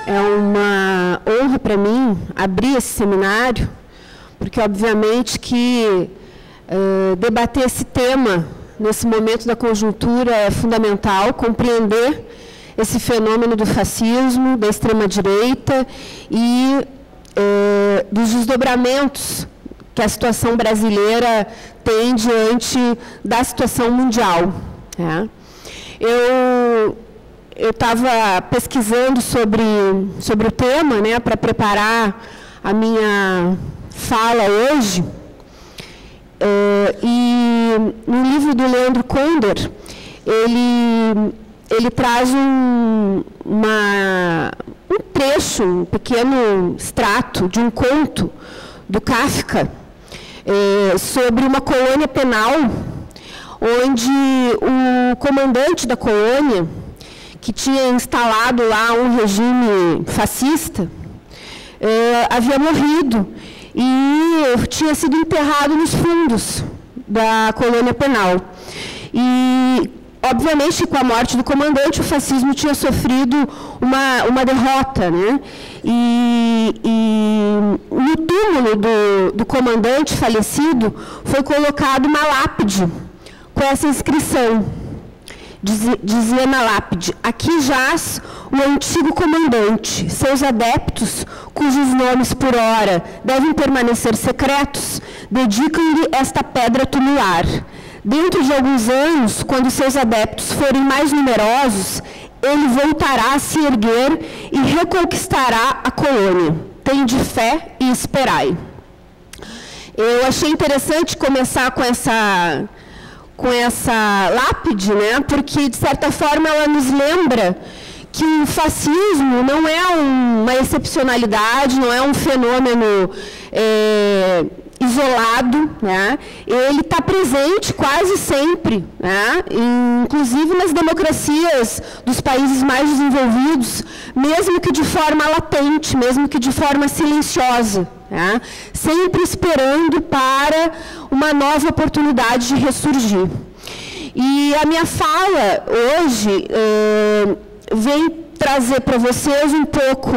É uma honra para mim abrir esse seminário, porque, obviamente, que debater esse tema nesse momento da conjuntura é fundamental, compreender esse fenômeno do fascismo, da extrema-direita e dos desdobramentos que a situação brasileira tem diante da situação mundial. Né? Eu estava pesquisando sobre o tema, né, para preparar a minha fala hoje, e no livro do Leandro Konder, ele traz um trecho, um pequeno extrato de um conto do Kafka sobre uma colônia penal, onde o comandante da colônia, que tinha instalado lá um regime fascista, havia morrido e tinha sido enterrado nos fundos da colônia penal. E, obviamente, com a morte do comandante, o fascismo tinha sofrido uma derrota, né? E no túmulo do comandante falecido foi colocada uma lápide com essa inscrição. Dizia na lápide: aqui jaz o antigo comandante, seus adeptos, cujos nomes por ora devem permanecer secretos, dedicam-lhe esta pedra tumular. Dentro de alguns anos, quando seus adeptos forem mais numerosos, ele voltará a se erguer e reconquistará a colônia. Tende fé e esperai. Eu achei interessante começar com essa lápide, né? Porque, de certa forma, ela nos lembra que o fascismo não é uma excepcionalidade, não é um fenômeno isolado, né? Ele está presente quase sempre, né? Inclusive nas democracias dos países mais desenvolvidos, mesmo que de forma latente, mesmo que de forma silenciosa, né? Sempre esperando para uma nova oportunidade de ressurgir. E a minha fala hoje vem trazer para vocês um pouco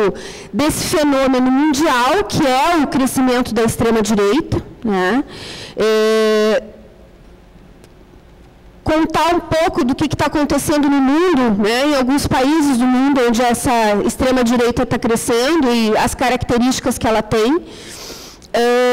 desse fenômeno mundial, que é o crescimento da extrema-direita, né? Contar um pouco do que está acontecendo no mundo, né? Em alguns países do mundo onde essa extrema-direita está crescendo e as características que ela tem,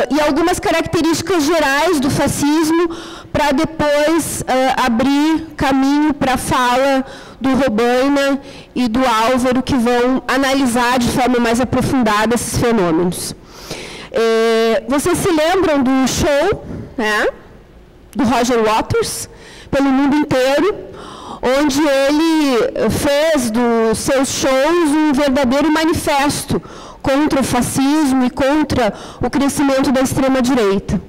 e algumas características gerais do fascismo, para depois abrir caminho para a fala do Robaina e do Álvaro, que vão analisar de forma mais aprofundada esses fenômenos. Vocês se lembram do show, né, do Roger Waters, pelo mundo inteiro, onde ele fez dos seus shows um verdadeiro manifesto contra o fascismo e contra o crescimento da extrema-direita.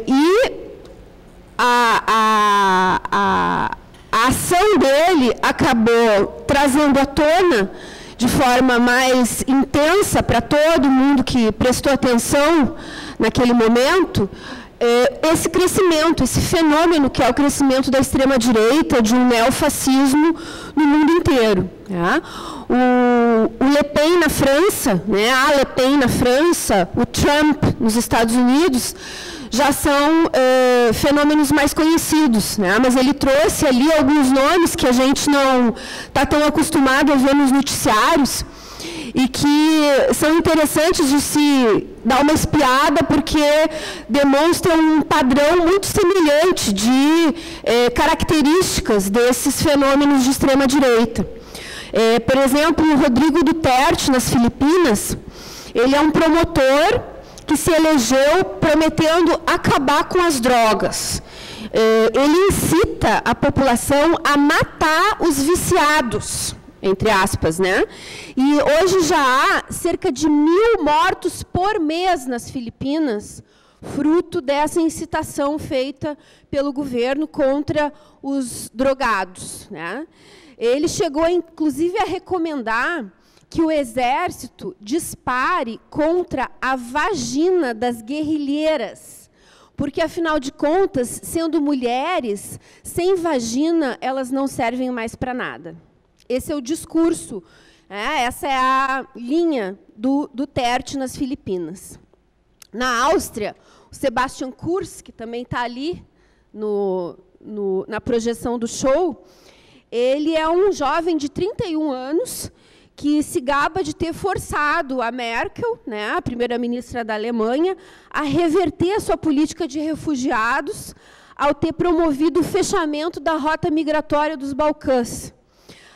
E a ação dele acabou trazendo à tona, de forma mais intensa para todo mundo que prestou atenção naquele momento, esse crescimento, esse fenômeno que é o crescimento da extrema-direita, de um neofascismo no mundo inteiro. Tá? O Le Pen na França, né, a Le Pen na França, o Trump nos Estados Unidos, já são fenômenos mais conhecidos, né? Mas ele trouxe ali alguns nomes que a gente não está tão acostumado a ver nos noticiários e que são interessantes de se dar uma espiada, porque demonstram um padrão muito semelhante de características desses fenômenos de extrema-direita. Por exemplo, o Rodrigo Duterte, nas Filipinas, ele é um promotor que se elegeu prometendo acabar com as drogas. Ele incita a população a matar os viciados, entre aspas, né? E hoje já há cerca de 1.000 mortos por mês nas Filipinas, fruto dessa incitação feita pelo governo contra os drogados, né? Ele chegou, inclusive, a recomendar que o exército dispare contra a vagina das guerrilheiras, porque, afinal de contas, sendo mulheres, sem vagina, elas não servem mais para nada. Esse é o discurso, essa é a linha do Duterte nas Filipinas. Na Áustria, o Sebastian Kurz, que também está ali na projeção do show, ele é um jovem de 31 anos que se gaba de ter forçado a Merkel, né, a primeira-ministra da Alemanha, a reverter a sua política de refugiados ao ter promovido o fechamento da rota migratória dos Balcãs.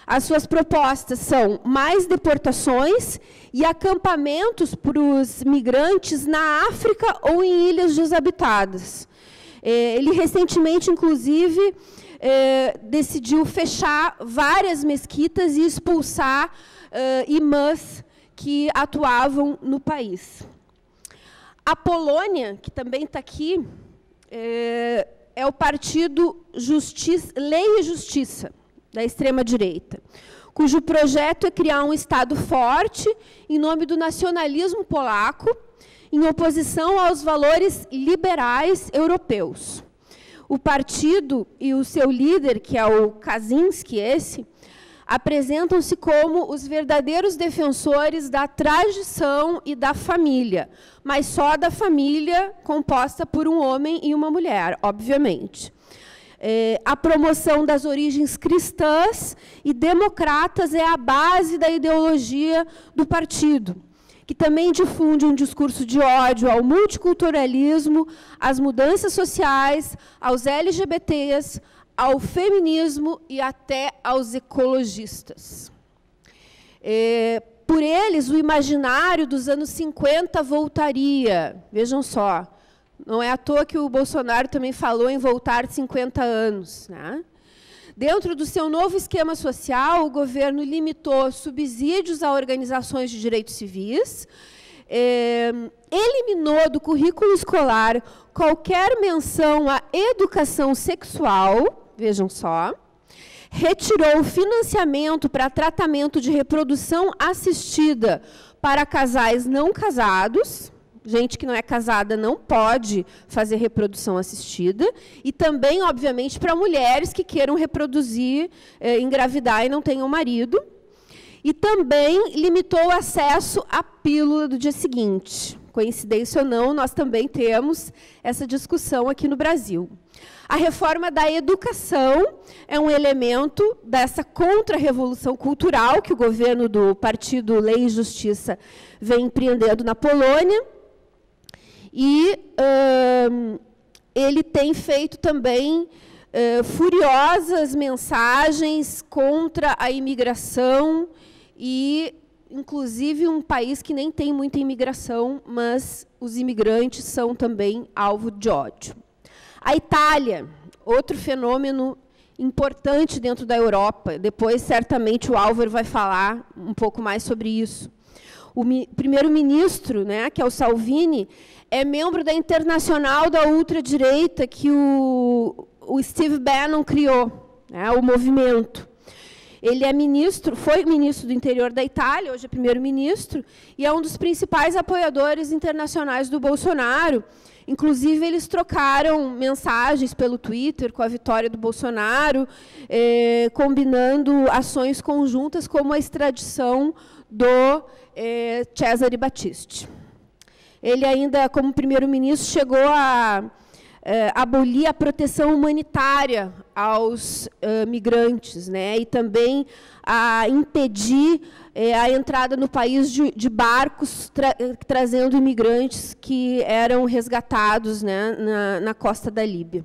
As suas propostas são mais deportações e acampamentos para os migrantes na África ou em ilhas desabitadas. Ele recentemente, inclusive, decidiu fechar várias mesquitas e expulsar imãs que atuavam no país. A Polônia, que também está aqui, é o partido Lei e Justiça, da extrema-direita, cujo projeto é criar um Estado forte em nome do nacionalismo polaco, em oposição aos valores liberais europeus. O partido e o seu líder, que é o Kaczynski, apresentam-se como os verdadeiros defensores da tradição e da família, mas só da família composta por um homem e uma mulher, obviamente. A promoção das origens cristãs e democratas é a base da ideologia do partido, que também difunde um discurso de ódio ao multiculturalismo, às mudanças sociais, aos LGBTs, ao feminismo e até aos ecologistas. Por eles, o imaginário dos anos 50 voltaria. Vejam só, não é à toa que o Bolsonaro também falou em voltar 50 anos, né? Dentro do seu novo esquema social, o governo limitou subsídios a organizações de direitos civis, eliminou do currículo escolar qualquer menção à educação sexual, vejam só, retirou o financiamento para tratamento de reprodução assistida para casais não casados. Gente que não é casada não pode fazer reprodução assistida. E também, obviamente, para mulheres que queiram reproduzir, engravidar e não tenham marido. E também limitou o acesso à pílula do dia seguinte. Coincidência ou não, nós também temos essa discussão aqui no Brasil. A reforma da educação é um elemento dessa contra-revolução cultural que o governo do partido Lei e Justiça vem empreendendo na Polônia. E ele tem feito também furiosas mensagens contra a imigração e, inclusive, um país que nem tem muita imigração, mas os imigrantes são também alvo de ódio. A Itália, outro fenômeno importante dentro da Europa. Depois, certamente, o Álvaro vai falar um pouco mais sobre isso. O primeiro-ministro, né, que é o Salvini, é membro da Internacional da Ultradireita, que o Steve Bannon criou, né, o movimento. Ele é foi ministro do interior da Itália, hoje é primeiro-ministro, e é um dos principais apoiadores internacionais do Bolsonaro. Inclusive, eles trocaram mensagens pelo Twitter com a vitória do Bolsonaro, combinando ações conjuntas, como a extradição do Cesare Battisti. Ele ainda, como primeiro-ministro, chegou a abolir a proteção humanitária aos migrantes, né, e também a impedir a entrada no país de barcos trazendo imigrantes que eram resgatados, né, na costa da Líbia.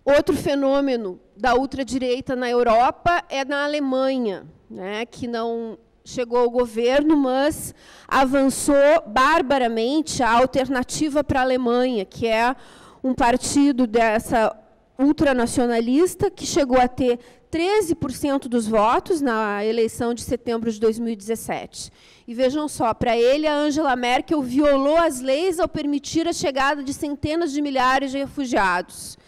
Outro fenômeno da ultradireita na Europa é na Alemanha, né, que não chegou ao governo, mas avançou barbaramente a Alternativa para a Alemanha, que é um partido dessa ultranacionalista que chegou a ter 13% dos votos na eleição de setembro de 2017. E vejam só, para ele, a Angela Merkel violou as leis ao permitir a chegada de centenas de milhares de refugiados.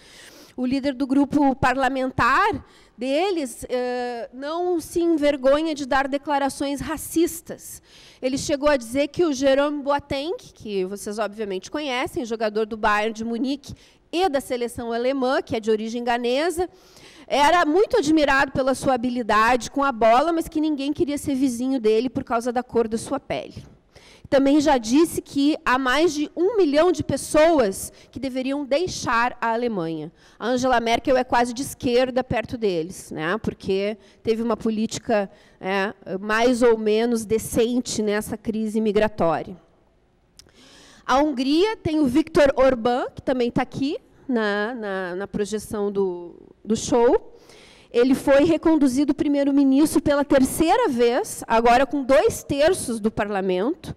O líder do grupo parlamentar deles não se envergonha de dar declarações racistas. Ele chegou a dizer que o Jerome Boateng, que vocês obviamente conhecem, jogador do Bayern de Munique e da seleção alemã, que é de origem ganesa, era muito admirado pela sua habilidade com a bola, mas que ninguém queria ser vizinho dele por causa da cor da sua pele. Também já disse que há mais de 1 milhão de pessoas que deveriam deixar a Alemanha. A Angela Merkel é quase de esquerda perto deles, né, porque teve uma política mais ou menos decente nessa crise migratória. A Hungria tem o Viktor Orbán, que também está aqui na projeção do show. Ele foi reconduzido primeiro-ministro pela 3ª vez, agora com 2/3 do parlamento.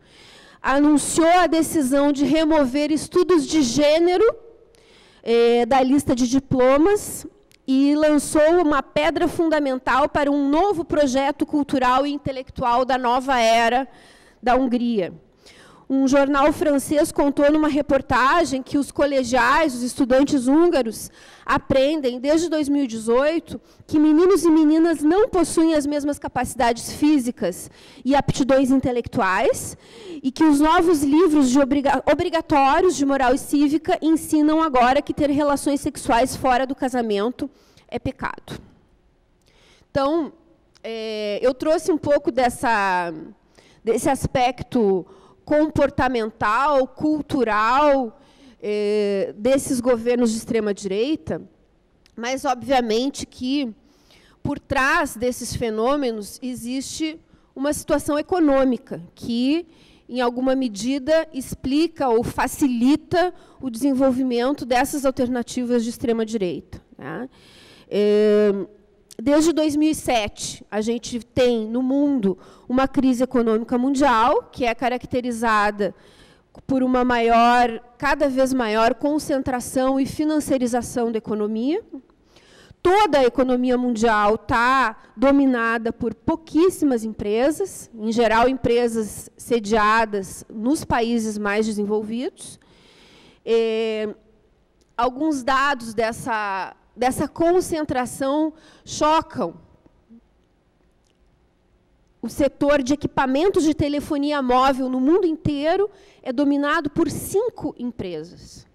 Anunciou a decisão de remover estudos de gênero da lista de diplomas e lançou uma pedra fundamental para um novo projeto cultural e intelectual da nova era da Hungria. Um jornal francês contou numa reportagem que os colegiais, os estudantes húngaros, aprendem, desde 2018, que meninos e meninas não possuem as mesmas capacidades físicas e aptidões intelectuais, e que os novos livros obrigatórios de moral e cívica ensinam agora que ter relações sexuais fora do casamento é pecado. Então, eu trouxe um pouco desse aspecto comportamental, cultural, desses governos de extrema-direita, mas, obviamente, que, por trás desses fenômenos, existe uma situação econômica que, em alguma medida, explica ou facilita o desenvolvimento dessas alternativas de extrema-direita, né? Desde 2007, a gente tem, no mundo, uma crise econômica mundial, que é caracterizada por uma cada vez maior concentração e financiarização da economia. Toda a economia mundial está dominada por pouquíssimas empresas, em geral, empresas sediadas nos países mais desenvolvidos. Alguns dados dessa concentração chocam. O setor de equipamentos de telefonia móvel no mundo inteiro é dominado por 5 empresas.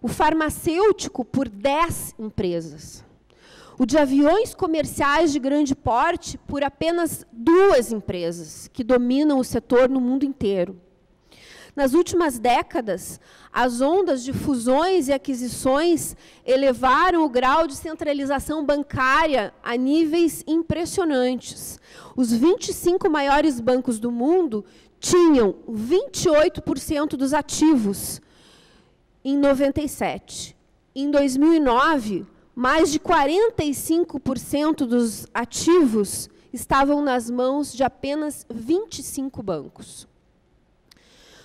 O farmacêutico por 10 empresas. O de aviões comerciais de grande porte por apenas 2 empresas, que dominam o setor no mundo inteiro. Nas últimas décadas, as ondas de fusões e aquisições elevaram o grau de centralização bancária a níveis impressionantes. Os 25 maiores bancos do mundo tinham 28% dos ativos em 97. Em 2009, mais de 45% dos ativos estavam nas mãos de apenas 25 bancos.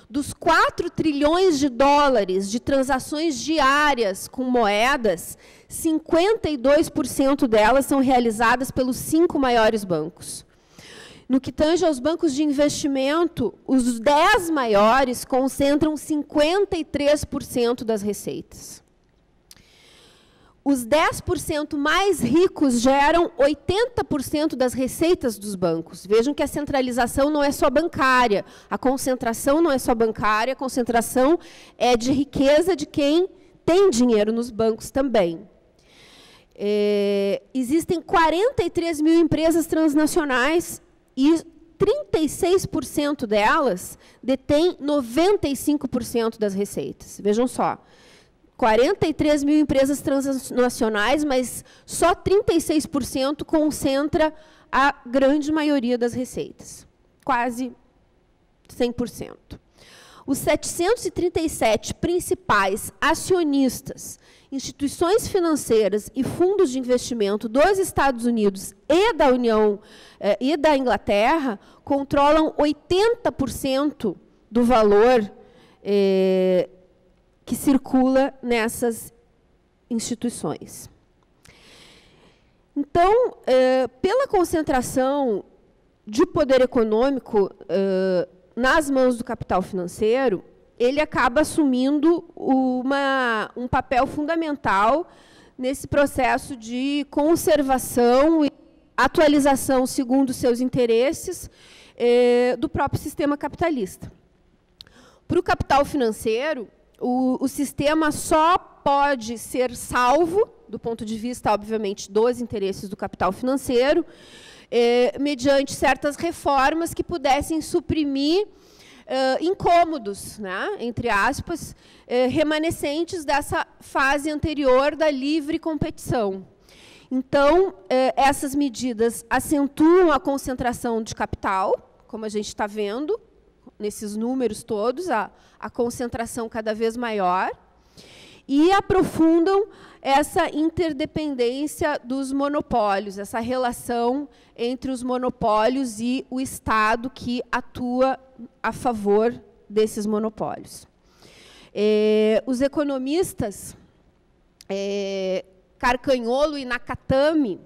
Dos 4 trilhões de dólares de transações diárias com moedas, 52% delas são realizadas pelos 5 maiores bancos. No que tange aos bancos de investimento, os 10 maiores concentram 53% das receitas. Os 10% mais ricos geram 80% das receitas dos bancos. Vejam que a centralização não é só bancária, a concentração não é só bancária, a concentração é de riqueza de quem tem dinheiro nos bancos também. Existem 43 mil empresas transnacionais e 36% delas detêm 95% das receitas. Vejam só. 43 mil empresas transnacionais, mas só 36% concentra a grande maioria das receitas. Quase 100%. Os 737 principais acionistas, instituições financeiras e fundos de investimento dos Estados Unidos e da União e da Inglaterra controlam 80% do valor que circula nessas instituições. Então, pela concentração de poder econômico nas mãos do capital financeiro, ele acaba assumindo um papel fundamental nesse processo de conservação e atualização, segundo seus interesses, do próprio sistema capitalista. Para o capital financeiro, o sistema só pode ser salvo, do ponto de vista, obviamente, dos interesses do capital financeiro, mediante certas reformas que pudessem suprimir incômodos, né, entre aspas, remanescentes dessa fase anterior da livre competição. Então, essas medidas acentuam a concentração de capital, como a gente está vendo, nesses números todos, a concentração cada vez maior, e aprofundam essa interdependência dos monopólios, essa relação entre os monopólios e o Estado que atua a favor desses monopólios. Os economistas Carcagnolo e Nakatami,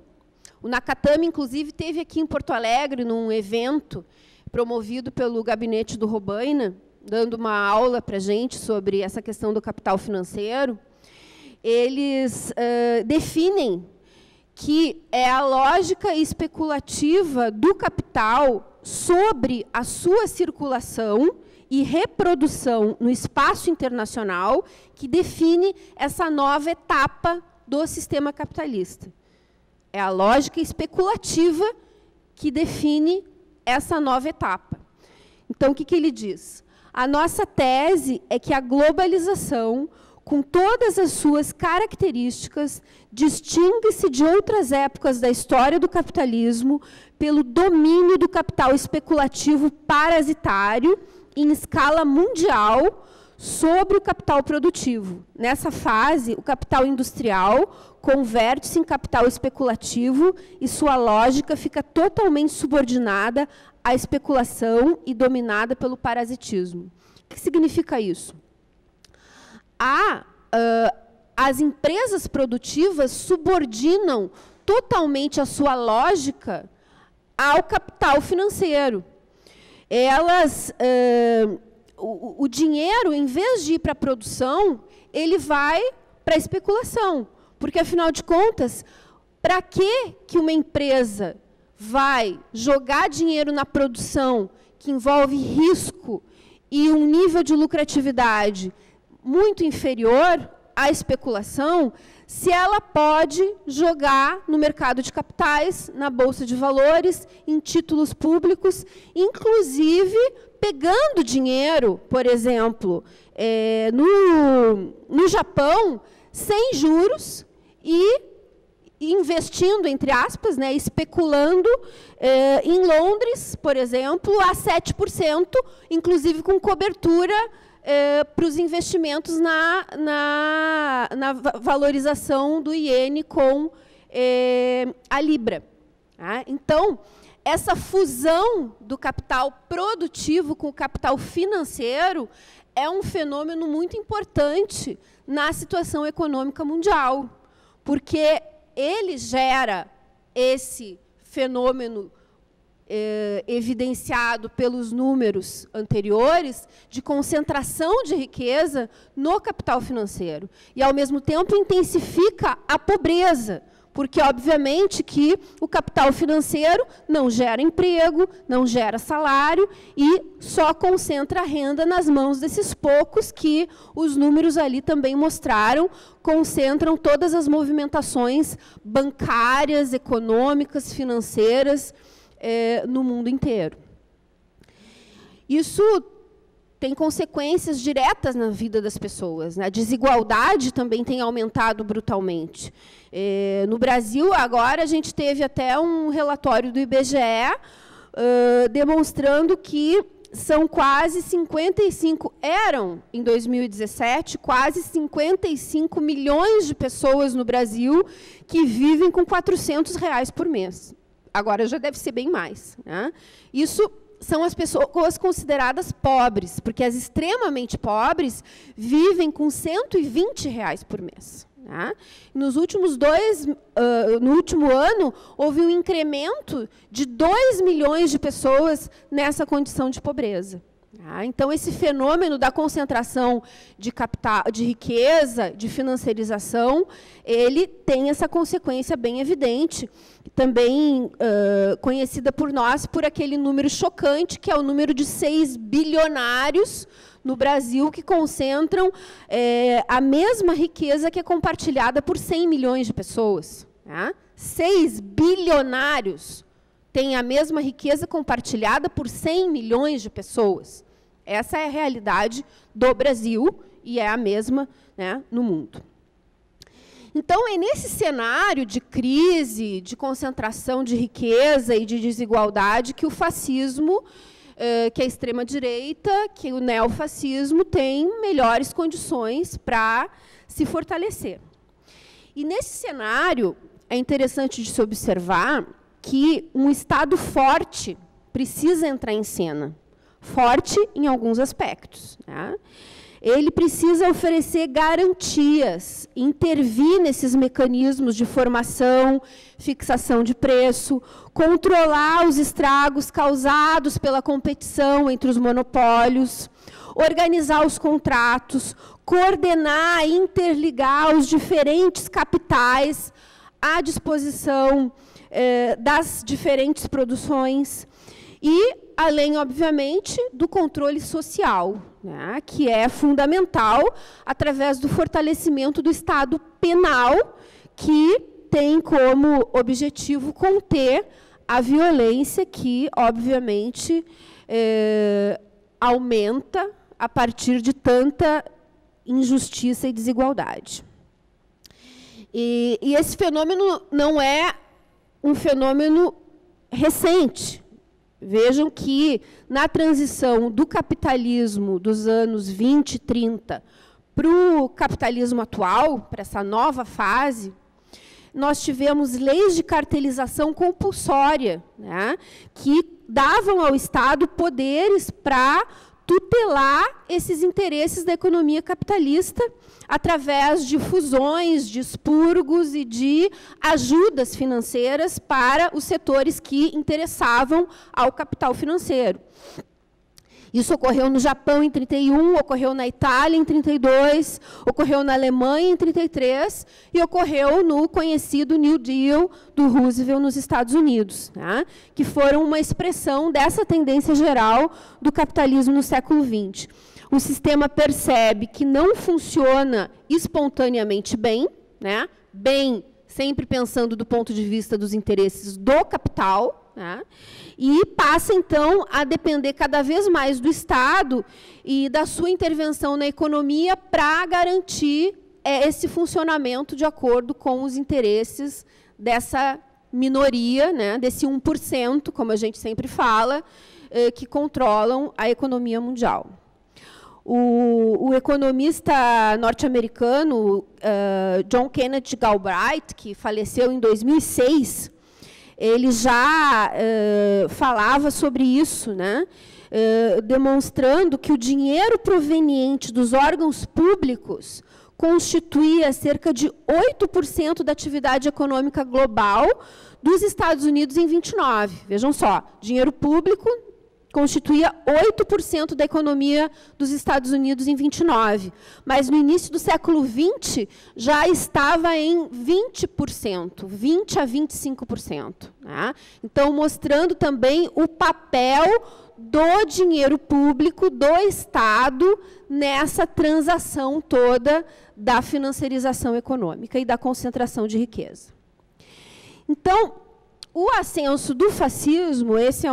o Nakatami, inclusive, esteve aqui em Porto Alegre, num evento promovido pelo gabinete do Robaina, dando uma aula para a gente sobre essa questão do capital financeiro. Eles definem que é a lógica especulativa do capital sobre a sua circulação e reprodução no espaço internacional que define essa nova etapa do sistema capitalista. É a lógica especulativa que define essa nova etapa. Então, o que ele diz? A nossa tese é que a globalização, com todas as suas características, distingue-se de outras épocas da história do capitalismo pelo domínio do capital especulativo parasitário em escala mundial sobre o capital produtivo. Nessa fase, o capital industrial converte-se em capital especulativo e sua lógica fica totalmente subordinada à especulação e dominada pelo parasitismo. O que significa isso? As empresas produtivas subordinam totalmente a sua lógica ao capital financeiro. Elas, o dinheiro, em vez de ir para a produção, ele vai para a especulação. Porque, afinal de contas, para que uma empresa vai jogar dinheiro na produção que envolve risco e um nível de lucratividade muito inferior à especulação, se ela pode jogar no mercado de capitais, na bolsa de valores, em títulos públicos, inclusive pegando dinheiro, por exemplo, no Japão, sem juros e investindo, entre aspas, né, especulando em Londres, por exemplo, a 7%, inclusive com cobertura para os investimentos na valorização do iene com a libra. Tá? Então, essa fusão do capital produtivo com o capital financeiro é um fenômeno muito importante na situação econômica mundial, porque ele gera esse fenômeno evidenciado pelos números anteriores de concentração de riqueza no capital financeiro. E, ao mesmo tempo, intensifica a pobreza, porque, obviamente, que o capital financeiro não gera emprego, não gera salário e só concentra a renda nas mãos desses poucos que os números ali também mostraram, concentram todas as movimentações bancárias, econômicas, financeiras, no mundo inteiro. Isso tem consequências diretas na vida das pessoas, né? A desigualdade também tem aumentado brutalmente. No Brasil, agora, a gente teve até um relatório do IBGE demonstrando que são quase 55, eram, em 2017, quase 55 milhões de pessoas no Brasil que vivem com R$400 por mês. Agora já deve ser bem mais. Né? Isso são as pessoas consideradas pobres, porque as extremamente pobres vivem com R$120 por mês. Né? No último ano, houve um incremento de 2 milhões de pessoas nessa condição de pobreza. Então, esse fenômeno da concentração de capital, de riqueza, de financiarização, ele tem essa consequência bem evidente, também conhecida por nós por aquele número chocante, que é o número de 6 bilionários no Brasil, que concentram a mesma riqueza que é compartilhada por 100 milhões de pessoas. 6 bilionários têm a mesma riqueza compartilhada por 100 milhões de pessoas. Essa é a realidade do Brasil e é a mesma, né, no mundo. Então, é nesse cenário de crise, de concentração de riqueza e de desigualdade que o fascismo, que a extrema-direita, que o neofascismo tem melhores condições para se fortalecer. E nesse cenário, é interessante de se observar que um Estado forte precisa entrar em cena. Forte em alguns aspectos. Ele precisa oferecer garantias, intervir nesses mecanismos de formação, fixação de preço, controlar os estragos causados pela competição entre os monopólios, organizar os contratos, coordenar e interligar os diferentes capitais à disposição das diferentes produções e, além, obviamente, do controle social, né, que é fundamental através do fortalecimento do Estado penal, que tem como objetivo conter a violência que, obviamente, aumenta a partir de tanta injustiça e desigualdade. E esse fenômeno não é um fenômeno recente. Vejam que, na transição do capitalismo dos anos 20 e 30 para o capitalismo atual, para essa nova fase, nós tivemos leis de cartelização compulsória, né, que davam ao Estado poderes para tutelar esses interesses da economia capitalista através de fusões, de expurgos e de ajudas financeiras para os setores que interessavam ao capital financeiro. Isso ocorreu no Japão em 31, ocorreu na Itália em 32, ocorreu na Alemanha em 33 e ocorreu no conhecido New Deal do Roosevelt nos Estados Unidos, né, que foram uma expressão dessa tendência geral do capitalismo no século XX. O sistema percebe que não funciona espontaneamente bem, né, bem sempre pensando do ponto de vista dos interesses do capital, né, e passa, então, a depender cada vez mais do Estado e da sua intervenção na economia para garantir esse funcionamento de acordo com os interesses dessa minoria, né, desse 1%, como a gente sempre fala, que controlam a economia mundial. O economista norte-americano John Kenneth Galbraith, que faleceu em 2006, ele já falava sobre isso, né, demonstrando que o dinheiro proveniente dos órgãos públicos constituía cerca de 8% da atividade econômica global dos Estados Unidos em 29. Vejam só, dinheiro público constituía 8% da economia dos Estados Unidos em 29. Mas, no início do século XX, já estava em 20%, 20% a 25%. Né? Então, mostrando também o papel do dinheiro público, do Estado, nessa transação toda da financiarização econômica e da concentração de riqueza. Então, o ascenso do fascismo, essa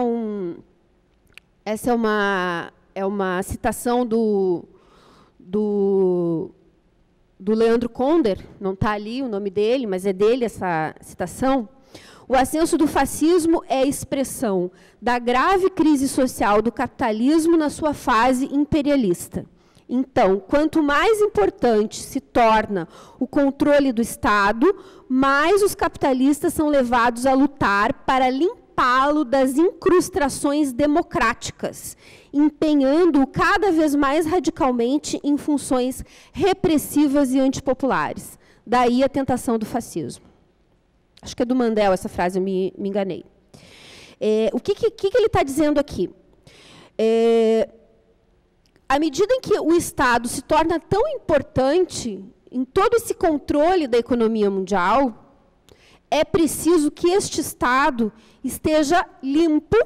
é uma citação do Leandro Konder, não está ali o nome dele, mas é dele essa citação. O ascenso do fascismo é a expressão da grave crise social do capitalismo na sua fase imperialista. Então, quanto mais importante se torna o controle do Estado, mais os capitalistas são levados a lutar para limpá-lo das incrustações democráticas, empenhando-o cada vez mais radicalmente em funções repressivas e antipopulares. Daí a tentação do fascismo. Acho que é do Mandel essa frase, eu me enganei. O que ele está dizendo aqui? à medida em que o Estado se torna tão importante em todo esse controle da economia mundial, é preciso que este Estado esteja limpo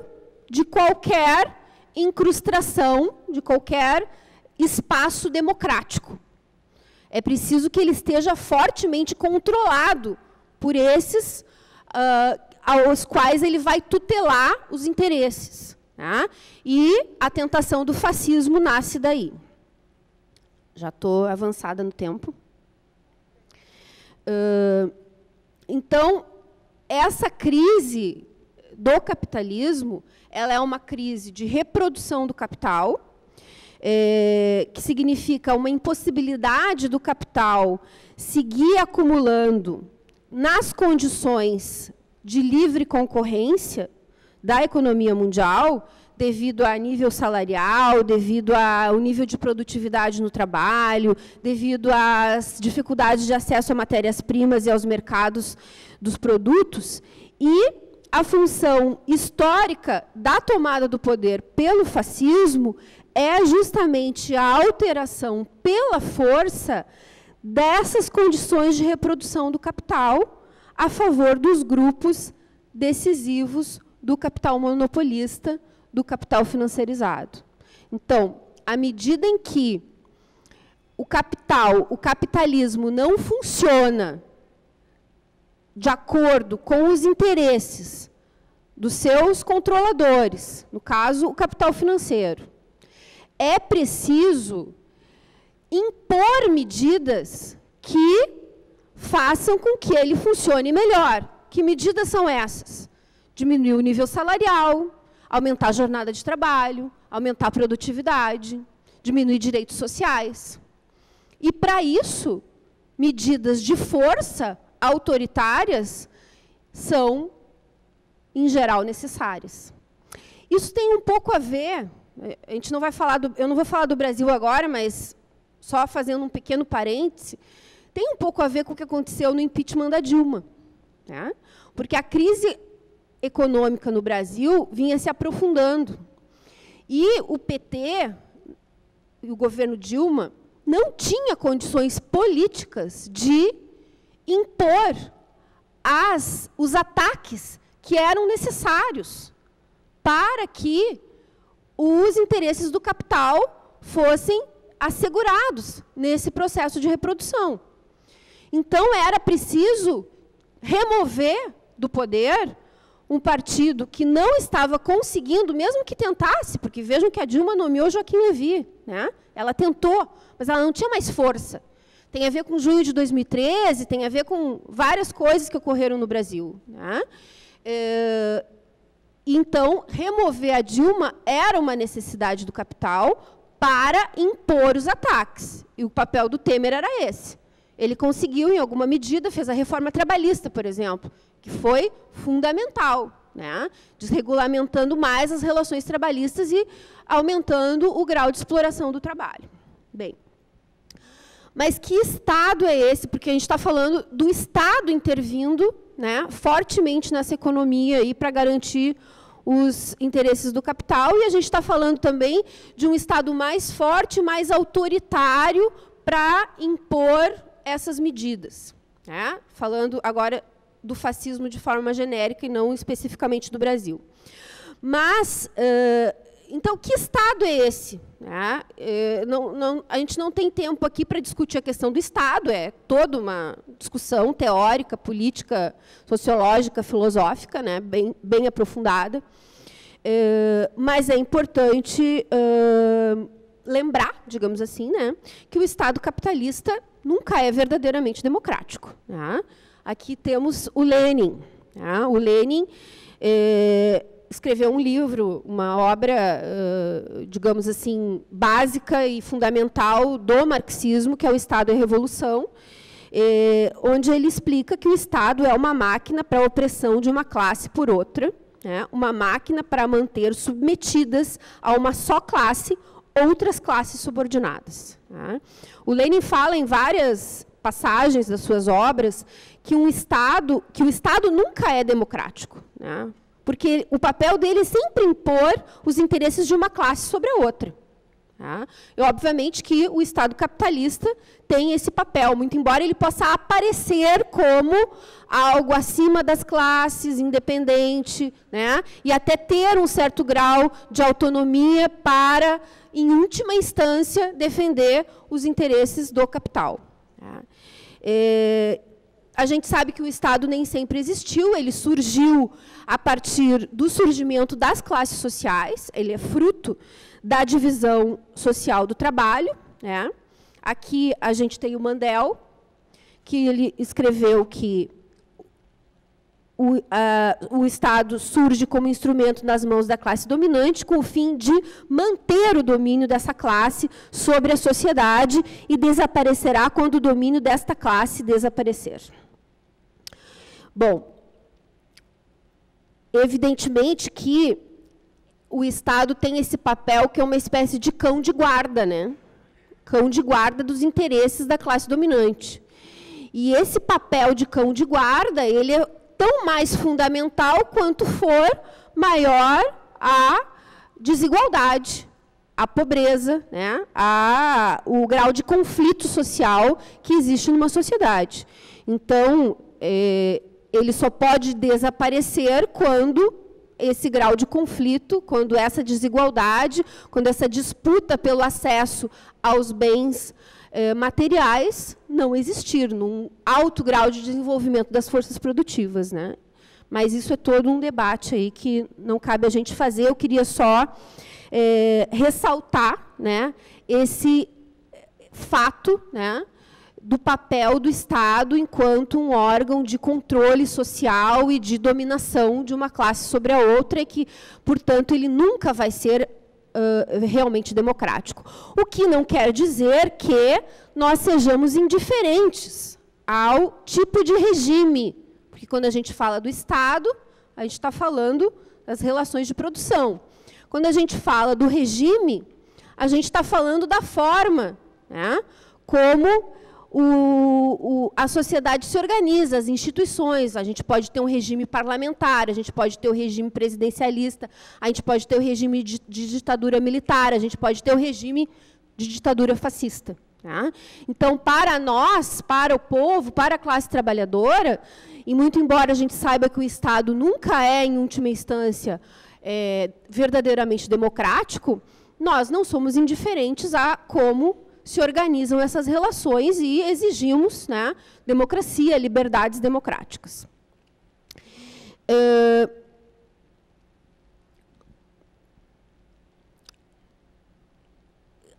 de qualquer incrustação, de qualquer espaço democrático. É preciso que ele esteja fortemente controlado por esses aos quais ele vai tutelar os interesses. Tá? E a tentação do fascismo nasce daí. Já estou avançada no tempo. Então, essa crise do capitalismo, ela é uma crise de reprodução do capital, que significa uma impossibilidade do capital seguir acumulando nas condições de livre concorrência da economia mundial, devido a nível salarial, devido ao nível de produtividade no trabalho, devido às dificuldades de acesso a matérias-primas e aos mercados dos produtos, e a função histórica da tomada do poder pelo fascismo é justamente a alteração pela força dessas condições de reprodução do capital a favor dos grupos decisivos do capital monopolista, do capital financiarizado. Então, à medida em que o capitalismo não funciona de acordo com os interesses dos seus controladores, no caso, o capital financeiro, é preciso impor medidas que façam com que ele funcione melhor. Que medidas são essas? Diminuir o nível salarial, aumentar a jornada de trabalho, aumentar a produtividade, diminuir direitos sociais. E, para isso, medidas de força autoritárias são, em geral, necessárias. Isso tem um pouco a ver, a gente não vai falar eu não vou falar do Brasil agora, mas só fazendo um pequeno parêntese, tem um pouco a ver com o que aconteceu no impeachment da Dilma. Né? Porque a crise econômica no Brasil vinha se aprofundando. E o PT, e o governo Dilma, não tinha condições políticas de impor os ataques que eram necessários para que os interesses do capital fossem assegurados nesse processo de reprodução. Então, era preciso remover do poder um partido que não estava conseguindo, mesmo que tentasse, porque vejam que a Dilma nomeou Joaquim Levy, né? Ela tentou, mas ela não tinha mais força. Tem a ver com junho de 2013, tem a ver com várias coisas que ocorreram no Brasil. Né? Então, remover a Dilma era uma necessidade do capital para impor os ataques. E o papel do Temer era esse. Ele conseguiu, em alguma medida, fez a reforma trabalhista, por exemplo, que foi fundamental, né? Desregulamentando mais as relações trabalhistas e aumentando o grau de exploração do trabalho. Bem, mas que Estado é esse? Porque a gente está falando do Estado intervindo, né, fortemente nessa economia para garantir os interesses do capital, e a gente está falando também de um Estado mais forte, mais autoritário para impor essas medidas. Né? Falando agora do fascismo de forma genérica e não especificamente do Brasil. Mas, então, que Estado é esse? Né? A gente não tem tempo aqui para discutir a questão do Estado, é toda uma discussão teórica, política, sociológica, filosófica, né? bem aprofundada. Mas é importante lembrar, digamos assim, né? que o Estado capitalista nunca é verdadeiramente democrático. Né? Aqui temos o Lenin. Né? O Lenin escreveu um livro, uma obra, digamos assim, básica e fundamental do marxismo, que é o Estado e a Revolução, onde ele explica que o Estado é uma máquina para a opressão de uma classe por outra, né? Uma máquina para manter submetidas a uma só classe outras classes subordinadas. Né? O Lenin fala em várias passagens das suas obras que o Estado nunca é democrático, né? Porque o papel dele é sempre impor os interesses de uma classe sobre a outra. Tá? E, obviamente, que o Estado capitalista tem esse papel, muito embora ele possa aparecer como algo acima das classes, independente, né? E até ter um certo grau de autonomia para, em última instância, defender os interesses do capital. Tá? A gente sabe que o Estado nem sempre existiu, ele surgiu a partir do surgimento das classes sociais, ele é fruto da divisão social do trabalho. Né? Aqui a gente tem o Mandel, que ele escreveu que o Estado surge como instrumento nas mãos da classe dominante com o fim de manter o domínio dessa classe sobre a sociedade e desaparecerá quando o domínio desta classe desaparecer. Bom, evidentemente que o Estado tem esse papel que é uma espécie de cão de guarda, né? Cão de guarda dos interesses da classe dominante. E esse papel de cão de guarda, ele é tão mais fundamental quanto for maior a desigualdade, a pobreza, né? O grau de conflito social que existe numa sociedade. Então, ele só pode desaparecer quando esse grau de conflito, quando essa desigualdade, quando essa disputa pelo acesso aos bens materiais não existir, num alto grau de desenvolvimento das forças produtivas. Né? Mas isso é todo um debate aí que não cabe a gente fazer. Eu queria só ressaltar, né, esse fato, né, do papel do Estado enquanto um órgão de controle social e de dominação de uma classe sobre a outra, e que, portanto, ele nunca vai ser realmente democrático. O que não quer dizer que nós sejamos indiferentes ao tipo de regime, porque quando a gente fala do Estado, a gente está falando das relações de produção. Quando a gente fala do regime, a gente está falando da forma, né, como a sociedade se organiza, as instituições. A gente pode ter um regime parlamentar, a gente pode ter o regime presidencialista, a gente pode ter o regime de ditadura militar, a gente pode ter o regime de ditadura fascista. Tá? Então, para nós, para o povo, para a classe trabalhadora, e muito embora a gente saiba que o Estado nunca é, em última instância, verdadeiramente democrático, nós não somos indiferentes a como se organizam essas relações e exigimos, né, democracia, liberdades democráticas.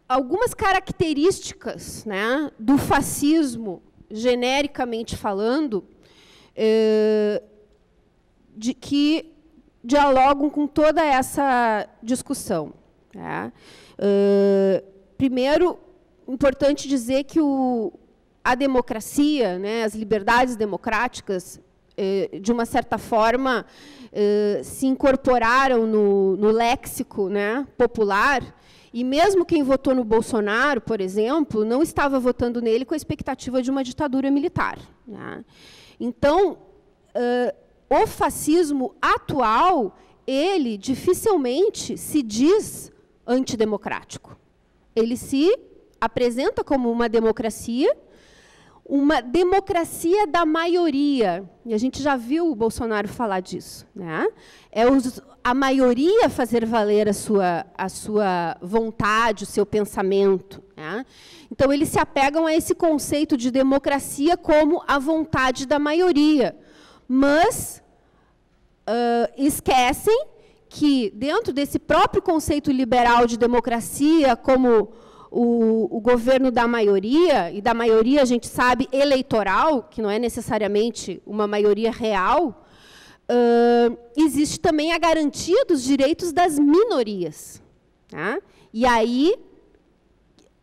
Algumas características, né, do fascismo, genericamente falando, que dialogam com toda essa discussão. Tá? Primeiro, importante dizer que a democracia, né, as liberdades democráticas, de uma certa forma, se incorporaram no léxico, né, popular, e mesmo quem votou no Bolsonaro, por exemplo, não estava votando nele com a expectativa de uma ditadura militar. Né? Então, o fascismo atual, ele dificilmente se diz antidemocrático. Ele se apresenta como uma democracia da maioria. E a gente já viu o Bolsonaro falar disso. Né? A maioria fazer valer a sua vontade, o seu pensamento. Né? Então, eles se apegam a esse conceito de democracia como a vontade da maioria. Mas esquecem que, dentro desse próprio conceito liberal de democracia, como o governo da maioria, e da maioria a gente sabe eleitoral, que não é necessariamente uma maioria real, existe também a garantia dos direitos das minorias. Tá? E aí,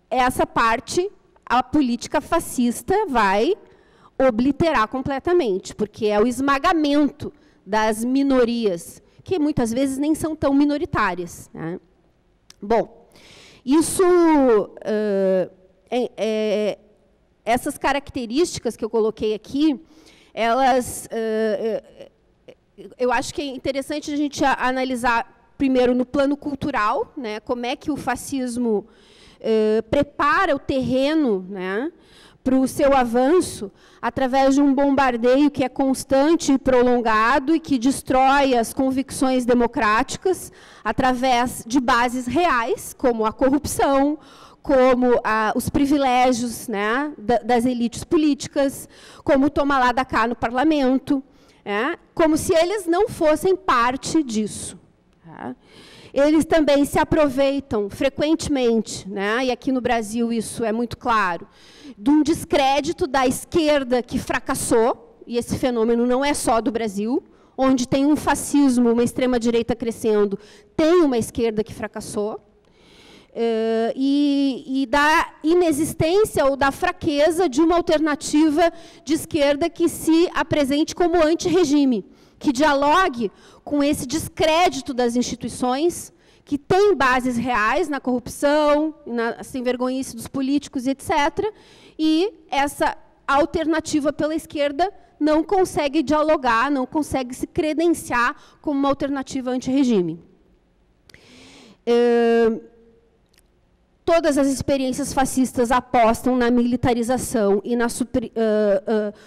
essa parte, a política fascista vai obliterar completamente, porque é o esmagamento das minorias, que muitas vezes nem são tão minoritárias. Né? Bom, isso, essas características que eu coloquei aqui, elas, eu acho que é interessante a gente analisar primeiro, no plano cultural, né, como é que o fascismo prepara o terreno, né, para o seu avanço, através de um bombardeio que é constante e prolongado e que destrói as convicções democráticas através de bases reais, como a corrupção, como os privilégios, né, das elites políticas, como o toma lá da cá no parlamento, como se eles não fossem parte disso. Tá? Eles também se aproveitam frequentemente, né, e aqui no Brasil isso é muito claro, de um descrédito da esquerda que fracassou, e esse fenômeno não é só do Brasil, onde tem um fascismo, uma extrema-direita crescendo, tem uma esquerda que fracassou, e da inexistência ou da fraqueza de uma alternativa de esquerda que se apresente como anti-regime, que dialogue com esse descrédito das instituições, que tem bases reais na corrupção, na sem-vergonhice dos políticos, etc., e essa alternativa pela esquerda não consegue dialogar, não consegue se credenciar como uma alternativa anti-regime. Todas as experiências fascistas apostam na militarização e na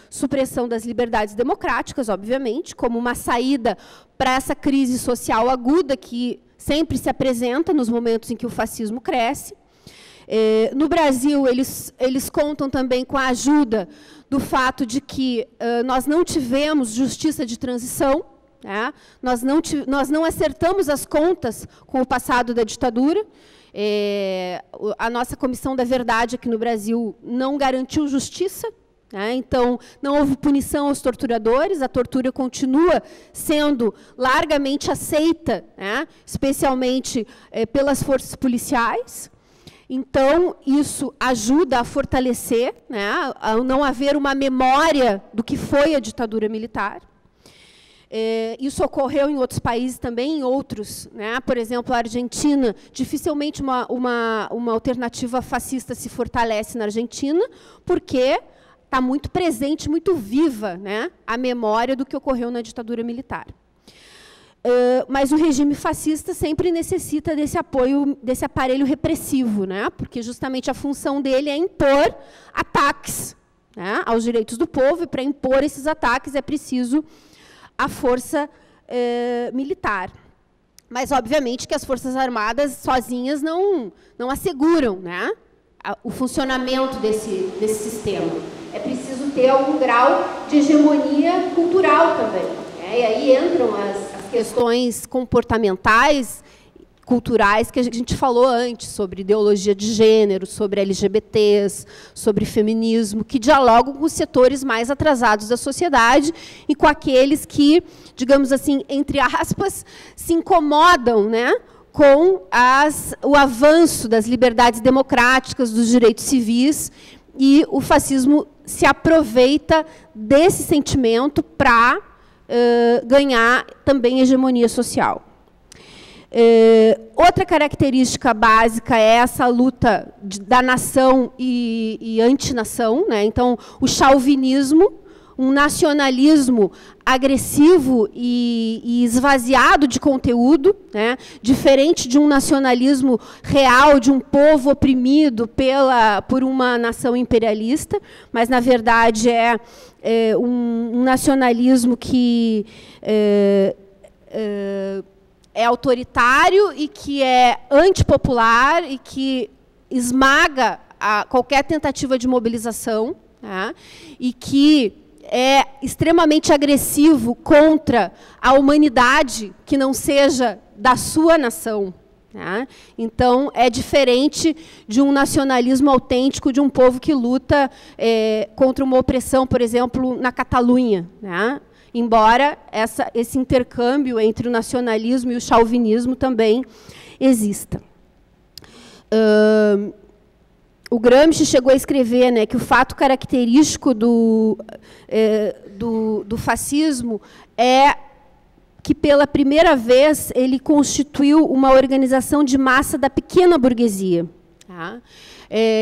supressão das liberdades democráticas, obviamente, como uma saída para essa crise social aguda que sempre se apresenta nos momentos em que o fascismo cresce. No Brasil, eles contam também com a ajuda do fato de que nós não tivemos justiça de transição, né? Nós não acertamos as contas com o passado da ditadura. A nossa Comissão da Verdade aqui no Brasil não garantiu justiça, né? Então, não houve punição aos torturadores, a tortura continua sendo largamente aceita, né? Especialmente pelas forças policiais. Então, isso ajuda a fortalecer, né? A não haver uma memória do que foi a ditadura militar. Isso ocorreu em outros países também, em outros, né? Por exemplo, a Argentina, dificilmente uma alternativa fascista se fortalece na Argentina, porque está muito presente, muito viva, né, a memória do que ocorreu na ditadura militar. Mas o regime fascista sempre necessita desse apoio, desse aparelho repressivo, né, porque justamente a função dele é impor ataques, né, aos direitos do povo, e para impor esses ataques é preciso a força militar. Mas, obviamente, que as Forças Armadas sozinhas não asseguram, né, o funcionamento desse sistema. É preciso ter algum grau de hegemonia cultural também, né? E aí entram as questões comportamentais, culturais, que a gente falou antes, sobre ideologia de gênero, sobre LGBTs, sobre feminismo, que dialogam com os setores mais atrasados da sociedade e com aqueles que, digamos assim, entre aspas, se incomodam, né, com o avanço das liberdades democráticas, dos direitos civis, e o fascismo se aproveita desse sentimento para ganhar também hegemonia social. Outra característica básica é essa luta da nação e antinação, né? Então, o chauvinismo, um nacionalismo agressivo e esvaziado de conteúdo, né? Diferente de um nacionalismo real, de um povo oprimido por uma nação imperialista, mas, na verdade, é um nacionalismo que é autoritário e que é antipopular e que esmaga qualquer tentativa de mobilização, tá? E que é extremamente agressivo contra a humanidade que não seja da sua nação, tá? Então, é diferente de um nacionalismo autêntico de um povo que luta contra uma opressão, por exemplo, na Catalunha, né? Embora esse intercâmbio entre o nacionalismo e o chauvinismo também exista. O Gramsci chegou a escrever, né, que o fato característico do fascismo é que, pela primeira vez, ele constituiu uma organização de massa da pequena burguesia. Tá?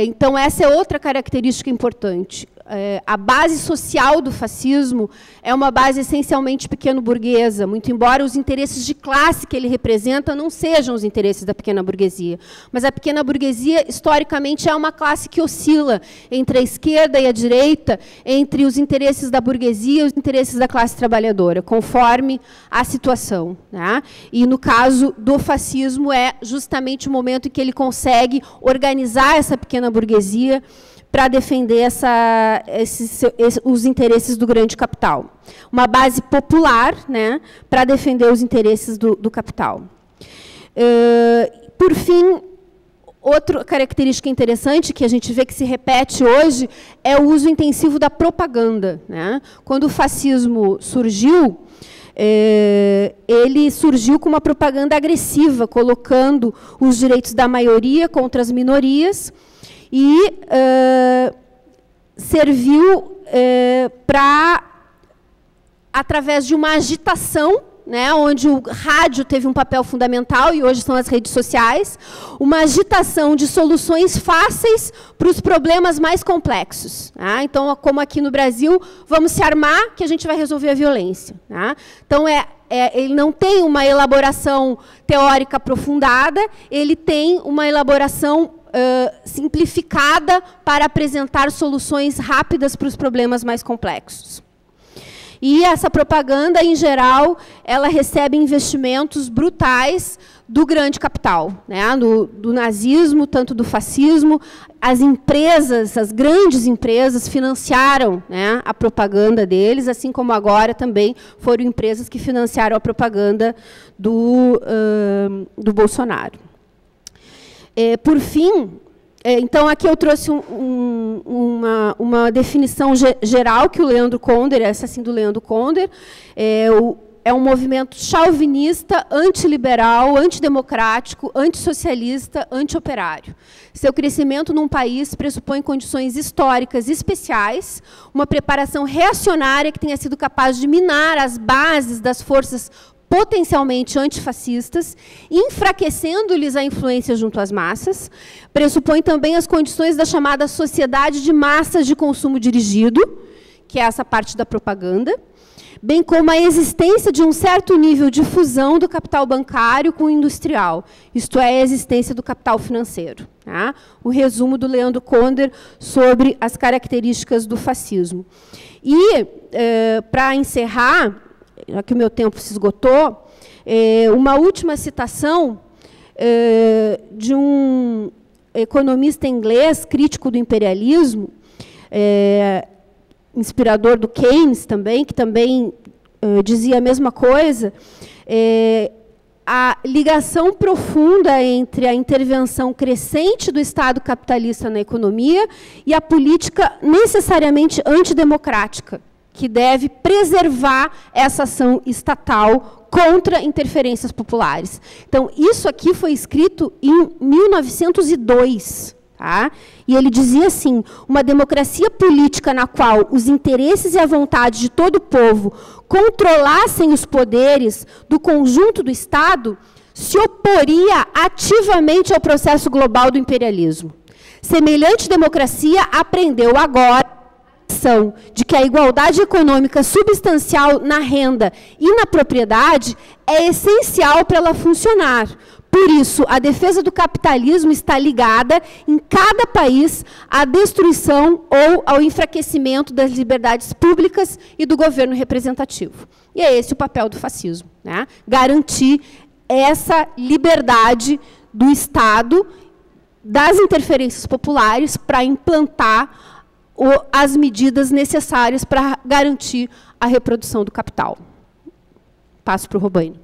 Então, essa é outra característica importante. a base social do fascismo é uma base essencialmente pequeno-burguesa, muito embora os interesses de classe que ele representa não sejam os interesses da pequena burguesia. Mas a pequena burguesia, historicamente, é uma classe que oscila entre a esquerda e a direita, entre os interesses da burguesia e os interesses da classe trabalhadora, conforme a situação, né? E, no caso do fascismo, é justamente o momento em que ele consegue organizar essa pequena burguesia para defender os interesses do grande capital. Uma base popular, né, para defender os interesses do capital. Por fim, outra característica interessante que a gente vê que se repete hoje é o uso intensivo da propaganda, né? Quando o fascismo surgiu, ele surgiu com uma propaganda agressiva, colocando os direitos da maioria contra as minorias, e serviu para, através de uma agitação, né, onde o rádio teve um papel fundamental, e hoje são as redes sociais, uma agitação de soluções fáceis para os problemas mais complexos. Né? Então, como aqui no Brasil, vamos se armar que a gente vai resolver a violência. Né? Então, ele não tem uma elaboração teórica aprofundada, ele tem uma elaboração simplificada para apresentar soluções rápidas para os problemas mais complexos. E essa propaganda, em geral, ela recebe investimentos brutais do grande capital, né? do nazismo, tanto do fascismo. As empresas, as grandes empresas, financiaram, né, a propaganda deles, assim como agora também foram empresas que financiaram a propaganda do Bolsonaro. Por fim, então, aqui eu trouxe uma definição geral que o Leandro Konder, essa assim do Leandro Konder, é um movimento chauvinista, antiliberal, antidemocrático, antissocialista, antioperário. Seu crescimento num país pressupõe condições históricas especiais, uma preparação reacionária que tenha sido capaz de minar as bases das forças potencialmente antifascistas, enfraquecendo-lhes a influência junto às massas, pressupõe também as condições da chamada sociedade de massas de consumo dirigido, que é essa parte da propaganda, bem como a existência de um certo nível de fusão do capital bancário com o industrial, isto é, a existência do capital financeiro. Tá? O resumo do Leandro Konder sobre as características do fascismo. E, para encerrar, já que o meu tempo se esgotou, uma última citação de um economista inglês, crítico do imperialismo, inspirador do Keynes também, que também dizia a mesma coisa, a ligação profunda entre a intervenção crescente do Estado capitalista na economia e a política necessariamente antidemocrática, que deve preservar essa ação estatal contra interferências populares. Então, isso aqui foi escrito em 1902. Tá? E ele dizia assim, uma democracia política na qual os interesses e a vontade de todo o povo controlassem os poderes do conjunto do Estado, se oporia ativamente ao processo global do imperialismo. Semelhante democracia aprendeu agora de que a igualdade econômica substancial na renda e na propriedade é essencial para ela funcionar. Por isso, a defesa do capitalismo está ligada, em cada país, à destruição ou ao enfraquecimento das liberdades públicas e do governo representativo. E é esse o papel do fascismo, né? Garantir essa liberdade do Estado, das interferências populares, para implantar as medidas necessárias para garantir a reprodução do capital. Passo para o Robaini.